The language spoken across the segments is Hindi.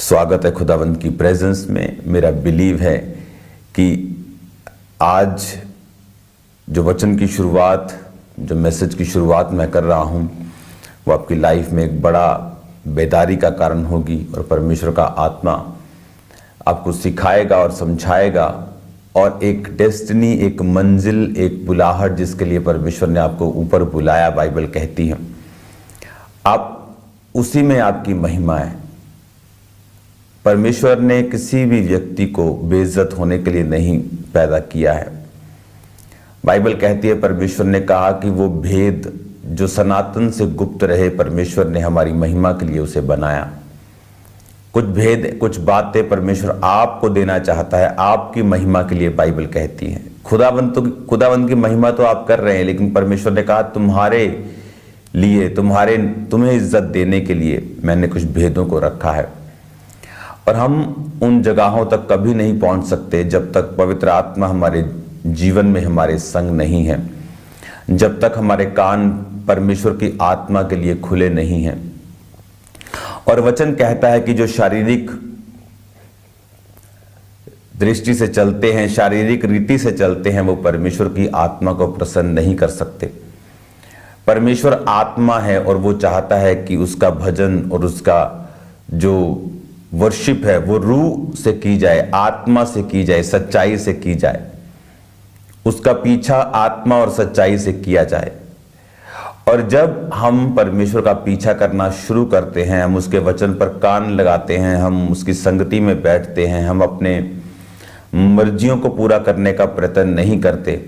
स्वागत है खुदावंद की प्रेजेंस में। मेरा बिलीव है कि आज जो वचन की शुरुआत, जो मैसेज की शुरुआत मैं कर रहा हूँ, वो आपकी लाइफ में एक बड़ा बेदारी का कारण होगी और परमेश्वर का आत्मा आपको सिखाएगा और समझाएगा और एक डेस्टिनी, एक मंजिल, एक बुलाहट जिसके लिए परमेश्वर ने आपको ऊपर बुलाया, बाइबल कहती है, आप उसी में आपकी महिमा है। परमेश्वर ने किसी भी व्यक्ति को बेइज्जत होने के लिए नहीं पैदा किया है। बाइबल कहती है, परमेश्वर ने कहा कि वो भेद जो सनातन से गुप्त रहे, परमेश्वर ने हमारी महिमा के लिए उसे बनाया। कुछ भेद, कुछ बातें परमेश्वर आपको देना चाहता है आपकी महिमा के लिए, बाइबल कहती है। खुदावंत की महिमा तो आप कर रहे हैं, लेकिन परमेश्वर ने कहा तुम्हारे लिए, तुम्हें इज्जत देने के लिए मैंने कुछ भेदों को रखा है। और हम उन जगहों तक कभी नहीं पहुंच सकते जब तक पवित्र आत्मा हमारे जीवन में हमारे संग नहीं है, जब तक हमारे कान परमेश्वर की आत्मा के लिए खुले नहीं हैं। और वचन कहता है कि जो शारीरिक दृष्टि से चलते हैं, शारीरिक रीति से चलते हैं, वो परमेश्वर की आत्मा को प्रसन्न नहीं कर सकते। परमेश्वर आत्मा है और वो चाहता है कि उसका भजन और उसका जो वर्शिप है वो रूह से की जाए, आत्मा से की जाए, सच्चाई से की जाए। उसका पीछा आत्मा और सच्चाई से किया जाए। और जब हम परमेश्वर का पीछा करना शुरू करते हैं, हम उसके वचन पर कान लगाते हैं, हम उसकी संगति में बैठते हैं, हम अपने मर्जियों को पूरा करने का प्रयत्न नहीं करते,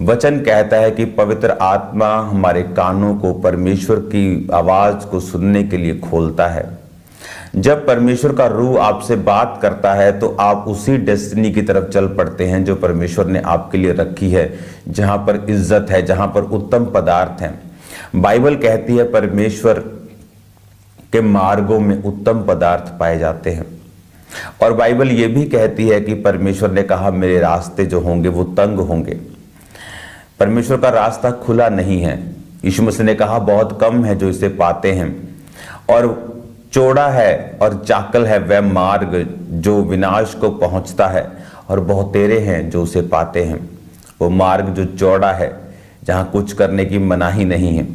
वचन कहता है कि पवित्र आत्मा हमारे कानों को परमेश्वर की आवाज को सुनने के लिए खोलता है। जब परमेश्वर का रूह आपसे बात करता है तो आप उसी डेस्टिनी की तरफ चल पड़ते हैं जो परमेश्वर ने आपके लिए रखी है, जहां पर इज्जत है, जहां पर उत्तम पदार्थ हैं। बाइबल कहती है परमेश्वर के मार्गों में उत्तम पदार्थ पाए जाते हैं। और बाइबल ये भी कहती है कि परमेश्वर ने कहा मेरे रास्ते जो होंगे वो तंग होंगे। परमेश्वर का रास्ता खुला नहीं है। यीशु मसीह ने कहा बहुत कम है जो इसे पाते हैं, और चौड़ा है और चाकल है वह मार्ग जो विनाश को पहुंचता है, और बहुतेरे हैं जो उसे पाते हैं। वो मार्ग जो चौड़ा है, जहां कुछ करने की मनाही नहीं है,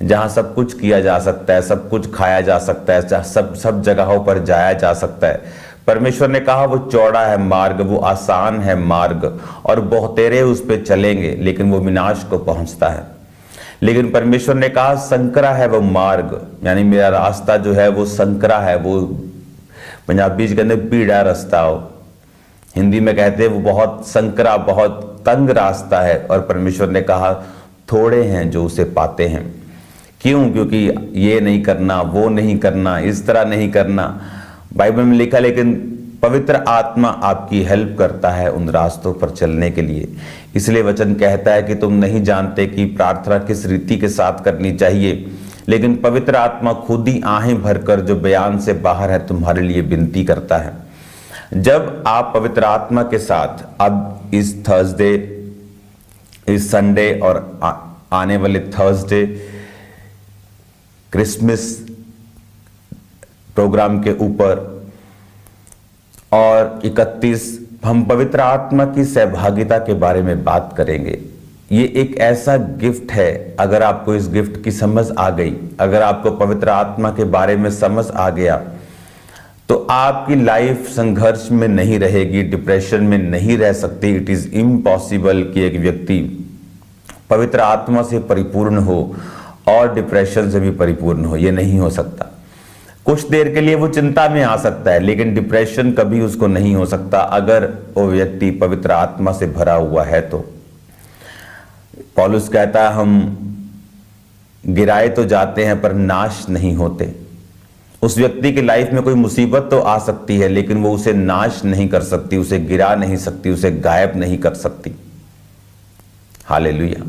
जहां सब कुछ किया जा सकता है, सब कुछ खाया जा सकता है, सब जगहों पर जाया जा सकता है। परमेश्वर ने कहा वो चौड़ा है मार्ग, वो आसान है मार्ग, और बहुतेरे उस पे चलेंगे, लेकिन वो विनाश को पहुंचता है। लेकिन परमेश्वर ने कहा संकरा है वो मार्ग, यानी मेरा रास्ता जो है वो संकरा है, वो पंजाबी जी कहते पीड़ा रास्ता हो, हिंदी में कहते हैं वो बहुत संकरा, बहुत तंग रास्ता है। और परमेश्वर ने कहा थोड़े हैं जो उसे पाते हैं। क्यों? क्योंकि ये नहीं करना, वो नहीं करना, इस तरह नहीं करना, बाइबल में लिखा। लेकिन पवित्र आत्मा आपकी हेल्प करता है उन रास्तों पर चलने के लिए। इसलिए वचन कहता है कि तुम नहीं जानते कि प्रार्थना किस रीति के साथ करनी चाहिए, लेकिन पवित्र आत्मा खुद ही आहें भरकर जो बयान से बाहर है तुम्हारे लिए विनती करता है। जब आप पवित्र आत्मा के साथ अब इस थर्सडे, इस संडे और आने वाले थर्सडे क्रिसमस प्रोग्राम के ऊपर और 31 हम पवित्र आत्मा की सहभागिता के बारे में बात करेंगे। ये एक ऐसा गिफ्ट है, अगर आपको इस गिफ्ट की समझ आ गई, अगर आपको पवित्र आत्मा के बारे में समझ आ गया, तो आपकी लाइफ संघर्ष में नहीं रहेगी, डिप्रेशन में नहीं रह सकती। इट इज इम्पॉसिबल कि एक व्यक्ति पवित्र आत्मा से परिपूर्ण हो और डिप्रेशन से भी परिपूर्ण हो, ये नहीं हो सकता। कुछ देर के लिए वो चिंता में आ सकता है, लेकिन डिप्रेशन कभी उसको नहीं हो सकता अगर वो व्यक्ति पवित्र आत्मा से भरा हुआ है। तो पौलुस कहता है हम गिराए तो जाते हैं पर नाश नहीं होते। उस व्यक्ति की लाइफ में कोई मुसीबत तो आ सकती है, लेकिन वो उसे नाश नहीं कर सकती, उसे गिरा नहीं सकती, उसे गायब नहीं कर सकती। हालेलुया।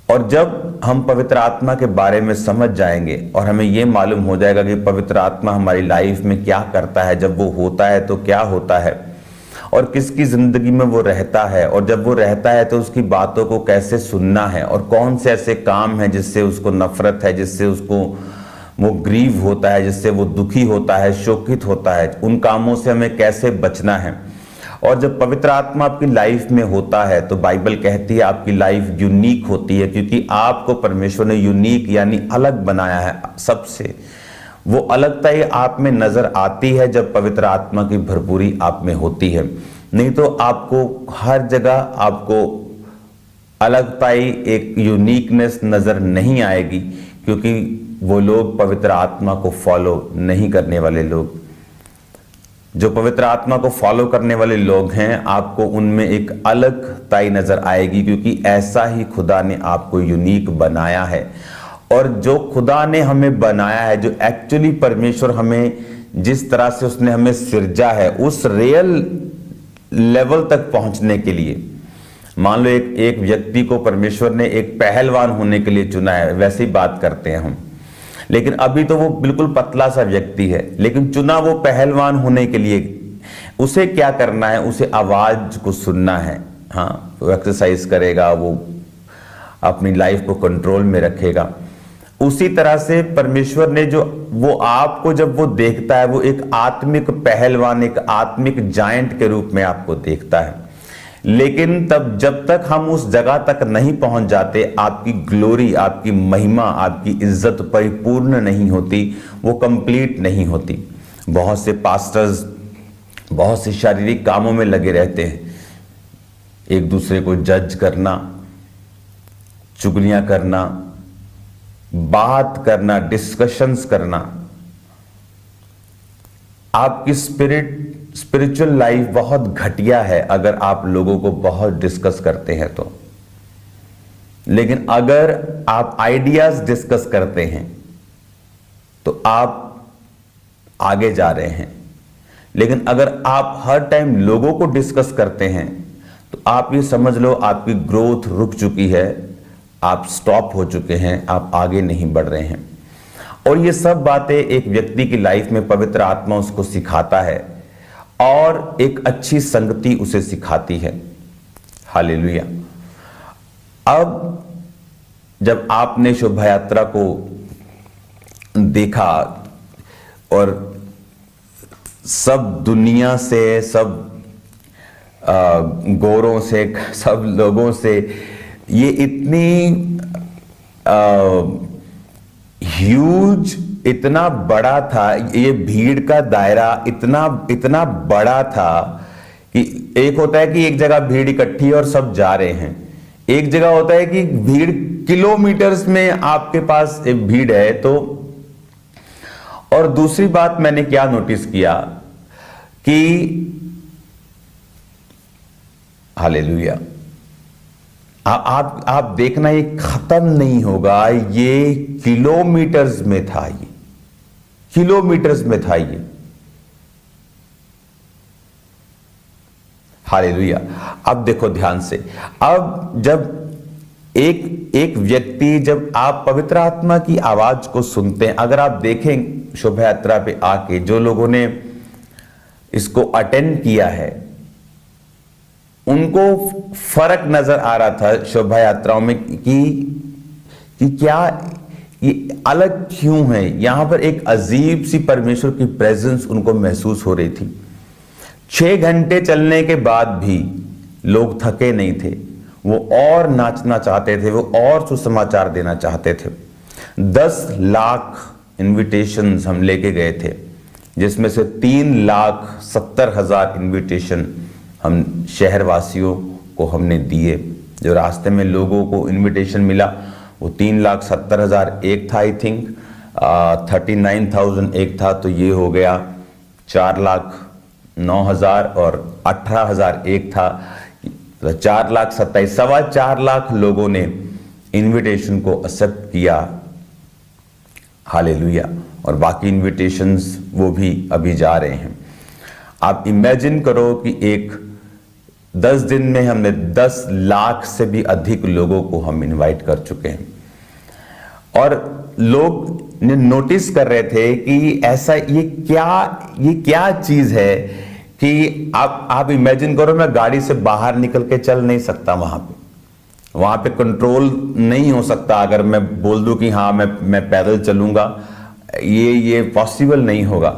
और जब हम पवित्र आत्मा के बारे में समझ जाएंगे और हमें यह मालूम हो जाएगा कि पवित्र आत्मा हमारी लाइफ में क्या करता है, जब वो होता है तो क्या होता है, और किसकी जिंदगी में वो रहता है, और जब वो रहता है तो उसकी बातों को कैसे सुनना है, और कौन से ऐसे काम हैं जिससे उसको नफरत है, जिससे उसको वो ग्रीव होता है, जिससे वो दुखी होता है, शोकित होता है, उन कामों से हमें कैसे बचना है। और जब पवित्र आत्मा आपकी लाइफ में होता है तो बाइबल कहती है आपकी लाइफ यूनिक होती है, क्योंकि आपको परमेश्वर ने यूनिक यानी अलग बनाया है सबसे। वो अलगता ही आप में नजर आती है जब पवित्र आत्मा की भरपूरी आप में होती है, नहीं तो आपको हर जगह आपको अलगता ही एक यूनिकनेस नजर नहीं आएगी, क्योंकि वो लोग पवित्र आत्मा को फॉलो नहीं करने वाले लोग। जो पवित्र आत्मा को फॉलो करने वाले लोग हैं, आपको उनमें एक अलगताई नजर आएगी, क्योंकि ऐसा ही खुदा ने आपको यूनिक बनाया है। और जो खुदा ने हमें बनाया है, जो एक्चुअली परमेश्वर हमें जिस तरह से उसने हमें सिरजा है, उस रियल लेवल तक पहुंचने के लिए, मान लो एक व्यक्ति को परमेश्वर ने एक पहलवान होने के लिए चुना है, वैसे ही बात करते हैं हम, लेकिन अभी तो वो बिल्कुल पतला सा व्यक्ति है, लेकिन चुना वो पहलवान होने के लिए। उसे क्या करना है? उसे आवाज को सुनना है। हाँ, वो एक्सरसाइज करेगा, वो अपनी लाइफ को कंट्रोल में रखेगा। उसी तरह से परमेश्वर ने जो वो आपको जब वो देखता है, वो एक आत्मिक पहलवान, एक आत्मिक जायंट के रूप में आपको देखता है। लेकिन तब जब तक हम उस जगह तक नहीं पहुंच जाते, आपकी ग्लोरी, आपकी महिमा, आपकी इज्जत परिपूर्ण नहीं होती, वो कंप्लीट नहीं होती। बहुत से पास्टर्स बहुत से शारीरिक कामों में लगे रहते हैं, एक दूसरे को जज करना, चुगलियां करना, बात करना, डिस्कशंस करना। आपकी स्पिरिचुअल लाइफ बहुत घटिया है अगर आप लोगों को बहुत डिस्कस करते हैं तो। लेकिन अगर आप आइडियाज डिस्कस करते हैं तो आप आगे जा रहे हैं। लेकिन अगर आप हर टाइम लोगों को डिस्कस करते हैं तो आप ये समझ लो आपकी ग्रोथ रुक चुकी है, आप स्टॉप हो चुके हैं, आप आगे नहीं बढ़ रहे हैं। और ये सब बातें एक व्यक्ति की लाइफ में पवित्र आत्मा उसको सिखाता है और एक अच्छी संगति उसे सिखाती है। हालेलुया। अब जब आपने शोभा यात्रा को देखा और सब दुनिया से, सब गोरों से, सब लोगों से ये इतनी ह्यूज, इतना बड़ा था, ये भीड़ का दायरा इतना बड़ा था कि एक होता है कि एक जगह भीड़ इकट्ठी और सब जा रहे हैं, एक जगह होता है कि भीड़ किलोमीटर्स में आपके पास एक भीड़ है। तो और दूसरी बात मैंने क्या नोटिस किया कि हालेलुया, आप देखना ये खत्म नहीं होगा, ये किलोमीटर्स में था, ये किलोमीटर्स में था ये। हालेलुया। अब देखो ध्यान से, अब जब एक व्यक्ति, जब आप पवित्र आत्मा की आवाज को सुनते हैं, अगर आप देखें शोभा यात्रा पे आके जो लोगों ने इसको अटेंड किया है, उनको फर्क नजर आ रहा था शोभा यात्राओं में कि क्या ये अलग क्यों है। यहां पर एक अजीब सी परमेश्वर की प्रेजेंस उनको महसूस हो रही थी। 6 घंटे चलने के बाद भी लोग थके नहीं थे, वो और नाचना चाहते थे, वो और सुसमाचार देना चाहते थे। 10 लाख इन्विटेशंस हम लेके गए थे, जिसमें से 3,70,000 इन्विटेशन हम शहरवासियों को हमने दिए। जो रास्ते में लोगों को इन्विटेशन मिला वो 3,70,000 एक था, आई थिंक 39,000 एक था, तो ये हो गया 4,09,000 और 18,000 एक था, 4,27,000, 4.25 लाख लोगों ने इन्विटेशन को एक्सेप्ट किया। हालेलुया। और बाकी इन्विटेशंस वो भी अभी जा रहे हैं। आप इमेजिन करो कि एक 10 दिन में हमने 10 लाख से भी अधिक लोगों को हम इनवाइट कर चुके हैं। और लोग नोटिस कर रहे थे कि ऐसा ये क्या चीज है कि आप इमेजिन करो, मैं गाड़ी से बाहर निकल के चल नहीं सकता, वहां पे कंट्रोल नहीं हो सकता। अगर मैं बोल दूं कि हाँ मैं पैदल चलूंगा, ये पॉसिबल नहीं होगा।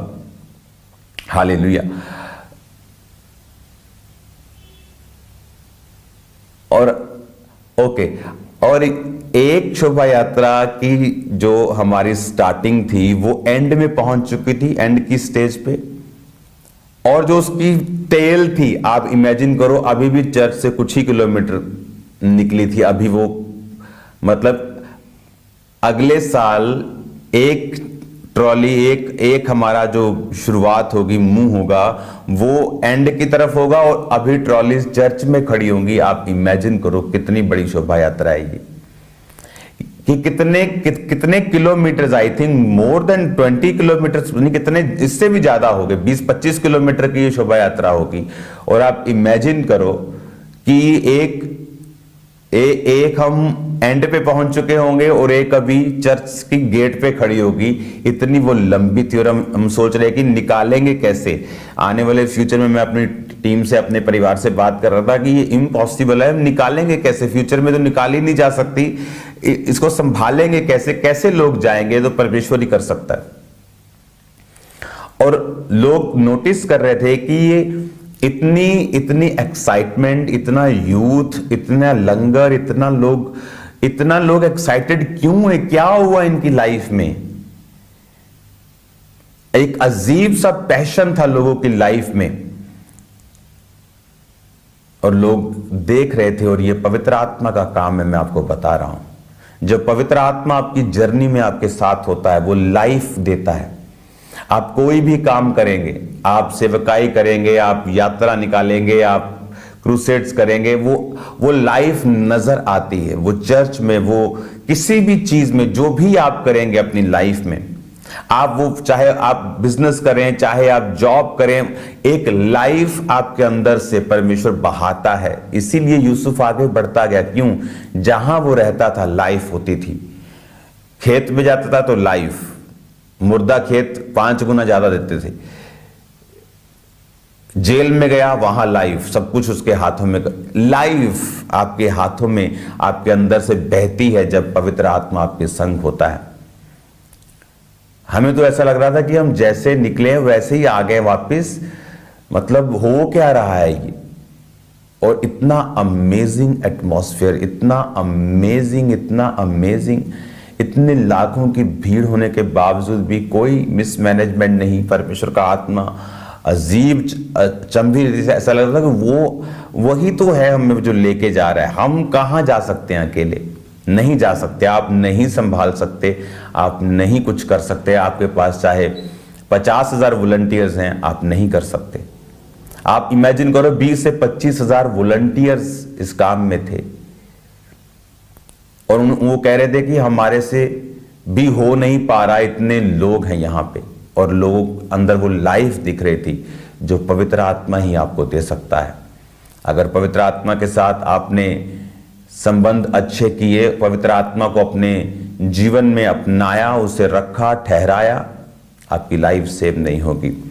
हालेलुया। और ओके, और एक शोभा यात्रा की जो हमारी स्टार्टिंग थी वो एंड में पहुंच चुकी थी, एंड की स्टेज पे, और जो उसकी टेल थी, आप इमेजिन करो, अभी भी चर्च से कुछ ही किलोमीटर निकली थी। अभी वो मतलब अगले साल एक ट्रॉली, एक हमारा जो शुरुआत होगी, मुंह होगा, वो एंड की तरफ होगा, और अभी ट्रॉली चर्च में खड़ी होंगी। आप इमेजिन करो कितनी बड़ी शोभा यात्रा है ये, कि कितने kilometre, I think more than 20 kilometre, नहीं कितने, इससे भी ज्यादा हो गए, 20-25 किलोमीटर की ये शोभा यात्रा होगी। और आप इमेजिन करो कि एक हम एंड पे पहुंच चुके होंगे और एक अभी चर्च की गेट पे खड़ी होगी। इतनी वो लंबी थी, और हम सोच रहे हैं कि निकालेंगे कैसे। आने वाले फ्यूचर में मैं अपनी टीम से, अपने परिवार से बात कर रहा था कि ये इम्पॉसिबल है, हम निकालेंगे कैसे, फ्यूचर में तो निकाल ही नहीं जा सकती, इसको संभालेंगे कैसे, कैसे लोग जाएंगे, तो परमेश्वर ही कर सकता है। और लोग नोटिस कर रहे थे कि ये इतनी एक्साइटमेंट, इतना यूथ, इतना लंगर, इतना लोग एक्साइटेड क्यों है, क्या हुआ इनकी लाइफ में। एक अजीब सा पैशन था लोगों की लाइफ में, और लोग देख रहे थे। और ये पवित्र आत्मा का काम है, मैं आपको बता रहा हूं। जब पवित्र आत्मा आपकी जर्नी में आपके साथ होता है, वो लाइफ देता है। आप कोई भी काम करेंगे, आप सेवकाई करेंगे, आप यात्रा निकालेंगे, आप क्रूसेड्स करेंगे, वो लाइफ नजर आती है। वो चर्च में, वो किसी भी चीज में, जो भी आप करेंगे अपनी लाइफ में, आप वो, चाहे आप बिजनेस करें, चाहे आप जॉब करें, एक लाइफ आपके अंदर से परमेश्वर बहाता है। इसीलिए यूसुफ आगे बढ़ता गया। क्यों? जहां वो रहता था लाइफ होती थी। खेत में जाता था तो लाइफ, मुर्दा खेत 5 गुना ज्यादा देते थे। जेल में गया, वहां लाइफ, सब कुछ उसके हाथों में। लाइफ आपके हाथों में, आपके अंदर से बहती है जब पवित्र आत्मा आपके संग होता है। हमें तो ऐसा लग रहा था कि हम जैसे निकले वैसे ही आ गए वापिस, मतलब हो क्या रहा है ये। और इतना अमेजिंग एटमॉस्फेयर, इतना अमेजिंग, इतने लाखों की भीड़ होने के बावजूद भी कोई मिसमैनेजमेंट नहीं। परमेश्वर का आत्मा अजीब चंभी, ऐसा लग रहा था कि वही तो है हमें जो लेके जा रहा है। हम कहां जा सकते हैं अकेले? नहीं जा सकते। आप नहीं संभाल सकते, आप नहीं कुछ कर सकते। आपके पास चाहे 50,000 वॉलंटियर्स हैं, आप नहीं कर सकते। आप इमेजिन करो 20 से 25,000 वॉलंटियर्स इस काम में थे, और वो कह रहे थे कि हमारे से भी हो नहीं पा रहा, इतने लोग हैं यहां पे। और लोग अंदर वो लाइफ दिख रही थी जो पवित्र आत्मा ही आपको दे सकता है। अगर पवित्र आत्मा के साथ आपने संबंध अच्छे किए, पवित्र आत्मा को अपने जीवन में अपनाया, उसे रखा, ठहराया, आपकी लाइफ सेव नहीं होगी।